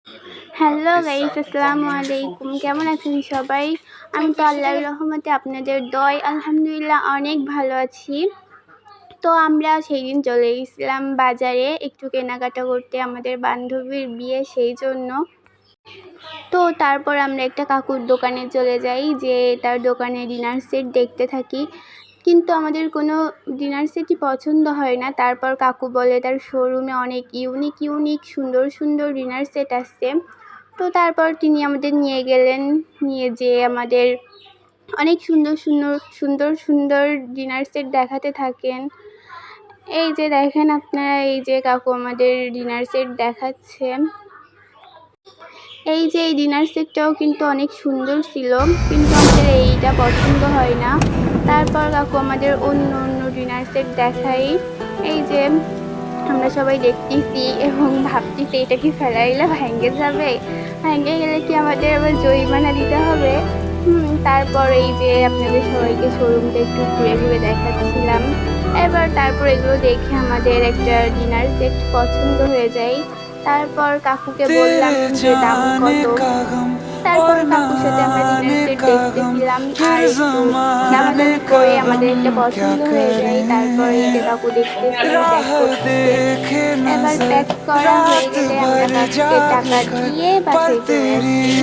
Hello guys, আসসালামু আলাইকুম। কেমন আছেন সবাই? আমি তো আল্লাহর রহমতে আপনাদের দয় আলহামদুলিল্লাহ অনেক ভালো আছি। তো আমরা সেই দিন চলে গেছিলাম বাজারে একটু কেনাকাটা করতে, আমাদের বান্ধবীর বিয়ে সেই জন্য। তো তারপর আমরা একটা কাকুর দোকানে চলে যাই, যে তার দোকানে ডিনার সেট দেখতে থাকি, কিন্তু আমাদের কোনো ডিনার সেটই পছন্দ হয় না। তারপর কাকু বলে তার শোরুমে অনেক ইউনিক সুন্দর সুন্দর ডিনার সেট আসছে। তো তারপর তিনি আমাদের নিয়ে গেলেন, নিয়ে যেয়ে আমাদের অনেক সুন্দর সুন্দর সুন্দর সুন্দর ডিনার সেট দেখাতে থাকেন। এই যে দেখেন আপনারা, এই যে কাকু আমাদের ডিনার সেট দেখাচ্ছে। এই যে এই ডিনার সেটটাও কিন্তু অনেক সুন্দর ছিল, কিন্তু আমাদের এইটা পছন্দ হয় না। তারপর কাকু আমাদের অন্য অন্য ডিনার সেট দেখাই। এই যে আমরা সবাই দেখতেছি এবং ভাবতেছি এটা কি ফেলাইলে ভেঙে যাবে, ভেঙে গেলে কি আমাদের আবার জরিমানা দিতে হবে। তারপর এই যে আপনাদের সবাইকে শোরুমটা একটু ঘুরে ঘুরে দেখাচ্ছিলাম। তারপর এগুলো দেখে আমাদের একটা ডিনার সেট পছন্দ হয়ে যায়। তারপর কাকুকে বললাম যে দাম কত। তারপর কাকুর সাথে আমরা ডিনার সেট দেখতেছিলাম আর একটু দামাদামি করে আমাদের একটা পছন্দ হয়ে যায়। তারপর এই যে কাকু দেখতেছে, প্যাক করতেছে। এবার প্যাক করা হয়ে গেলে আমরা কাকুকে টাকা দিয়ে বাসায় চলে আসছি।